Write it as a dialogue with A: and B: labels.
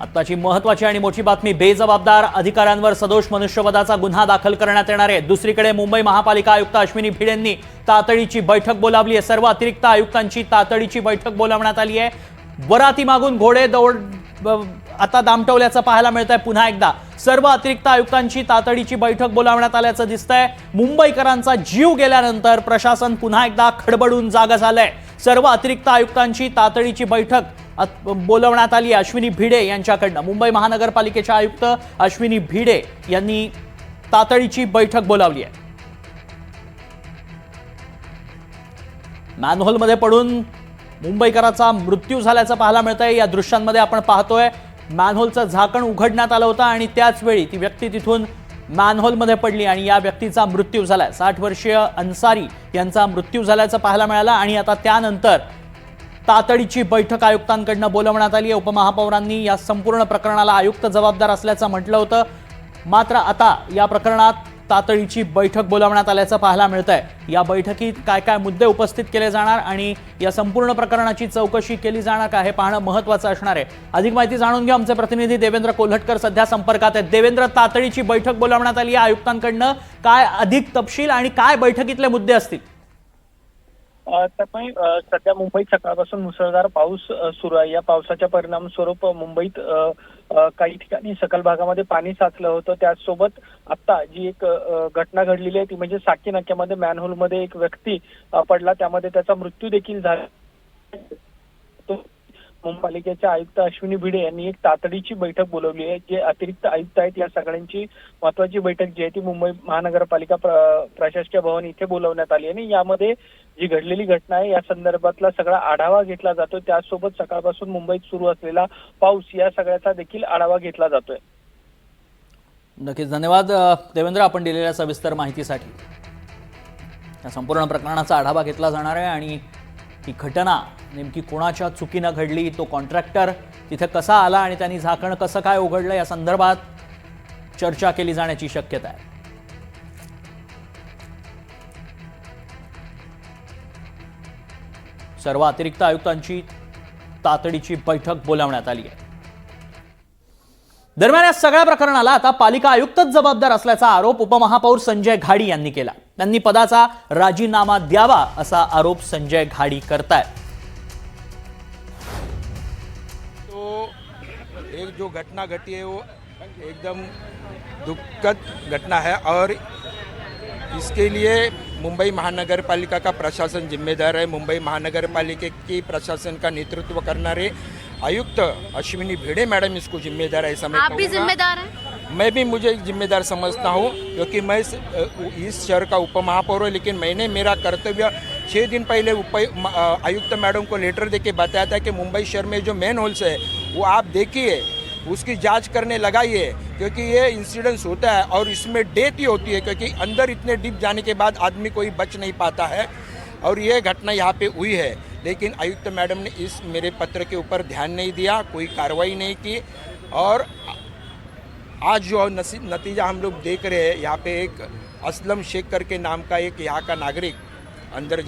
A: आत्ताची महत्त्वाची आणि मोठी बातमी, बेजबाबदार अधिकाऱ्यांवर सदोष मनुष्यवधाचा गुन्हा दाखल करण्यात येणार आहे। दुसरीकडे मुंबई महापालिका आयुक्त अश्विनी भिडे यांनी तातडीची बैठक बोलावली आहे। सर्व अतिरिक्त आयुक्तांची तातडीची बैठक बोलावण्यात आली आहे। वराती मागून घोडे दौड आता दामटवल्याचं पाहायला मिळतंय। पुन्हा एकदा सर्व अतिरिक्त आयुक्तांची तातडीची बैठक बोलावण्यात आल्याचं दिसतंय। मुंबईकरांचा जीव गेल्यानंतर प्रशासन पुन्हा एकदा खडबडून जागं झालंय। सर्व अतिरिक्त आयुक्तांची तातडीची बैठक बोलावण्यात आली आहे अश्विनी भिडे यांच्याकडनं। मुंबई महानगरपालिकेचे आयुक्त अश्विनी भिडे यांनी तातडीची बैठक बोलावली आहे। मॅनहोलमध्ये पडून मुंबईकराचा मृत्यू झाल्याचं पाहायला मिळतंय। या दृश्यांमध्ये आपण पाहतोय मॅनहोलचं झाकण उघडण्यात आलं होतं आणि त्याच वेळी ती व्यक्ती तिथून मॅनहोलमध्ये पडली आणि या व्यक्तीचा मृत्यू झालाय। 60 वर्षीय अन्सारी यांचा मृत्यू झाल्याचं पाहायला मिळालं आणि आता त्यानंतर तातडीची बैठक आयुक्तांकडनं बोलावण्यात आली आहे। उपमहापौरांनी या संपूर्ण प्रकरणाला आयुक्त जबाबदार असल्याचं म्हटलं होतं, मात्र आता या प्रकरणात तातडीची बैठक बोलावण्यात आल्याचं पाहायला मिळतंय। या बैठकीत काय काय मुद्दे उपस्थित केले जाणार आणि या संपूर्ण प्रकरणाची चौकशी केली जाणार का हे पाहणं महत्त्वाचं असणार आहे। अधिक माहिती जाणून घेऊ, आमचे प्रतिनिधी देवेंद्र कोल्हटकर सध्या संपर्कात आहेत। देवेंद्र, तातडीची बैठक बोलावण्यात आली आहे आयुक्तांकडनं, काय अधिक तपशील आणि काय बैठकीतले मुद्दे असतील?
B: सध्या मुंबईत सकाळपासून मुसळधार पाऊस सुरू आहे। या पावसाच्या परिणामस्वरूप मुंबईत काही ठिकाणी सखल भागामध्ये पाणी साचलं होतं। त्याचसोबत आता जी एक घटना घडलेली आहे ती म्हणजे साकी नाक्यामध्ये मॅनहोलमध्ये एक व्यक्ती पडला, त्यामध्ये त्याचा मृत्यू देखील झाला। महापालिकेचे आयुक्त अश्विनी भिडे यांनी एक तातडीची बैठक बोलावली आहे। जे अतिरिक्त आयुक्त आहेत या सगळ्यांची महत्त्वाची बैठक जी आहे ती मुंबई महानगरपालिका प्रशासकीय भवन इथे बोलावण्यात आली आणि यामध्ये जी घडलेली घटना आहे या संदर्भातला सगळा आढावा घेतला जातो। त्याचसोबत सकाळपासून मुंबईत सुरू असलेला पाऊस या सगळ्याचा देखील आढावा घेतला जातोय।
A: नक्कीच धन्यवाद देवेंद्र, आपण दिलेल्या सविस्तर माहितीसाठी। या संपूर्ण प्रकरणाचा आढावा घेतला जाणार आहे आणि ही घटना नेमकी कोणाच्या चुकीनं घडली, तो कॉन्ट्रॅक्टर तिथे कसा आला आणि त्यांनी झाकण कसं काय उघडलं या संदर्भात चर्चा केली जाण्याची शक्यता आहे। सर्व अतिरिक्त आयुक्तांची तातडीची बैठक बोलावण्यात आली आहे। दरम्यान या सगळ्या प्रकरणाला आता पालिका आयुक्तच जबाबदार असल्याचा आरोप उपमहापौर संजय घाडी यांनी केला। त्यांनी पदाचा राजीनामा द्यावा असा आरोप संजय घाडी करतायत।
C: तो एक जो घटना घटी है वो एकदम दुखद घटना है और इसके लिए मुंबई महानगर पालिका का प्रशासन जिम्मेदार है। मुंबई महानगर पालिका की प्रशासन का नेतृत्व करना रहे आयुक्त अश्विनी भिडे मैडम इसको जिम्मेदार है। समय
D: आप भी जिम्मेदार हैं?
C: मैं भी मुझे जिम्मेदार समझता हूँ क्योंकि मैं इस शहर का उपमहापौर हूँ, लेकिन मैंने मेरा कर्तव्य 6 दिन पहले आयुक्त मैडम को लेटर देके बताया था कि मुंबई शहर में जो मेन होल्स है वो आप देखिए, उसकी जांच करने लगाइए, क्योंकि ये इंसिडेंस होता है और इसमें डेथ ही होती है क्योंकि अंदर इतने डीप जाने के बाद आदमी कोई बच नहीं पाता है और ये घटना यहाँ पे हुई है। लेकिन आयुक्त मैडम ने इस मेरे पत्र के ऊपर ध्यान नहीं दिया, कोई कार्रवाई नहीं की और आज जो नतीजा हम लोग देख रहे हैं, यहाँ पे एक असलम शेख करके नाम का एक यहाँ का नागरिक अंदर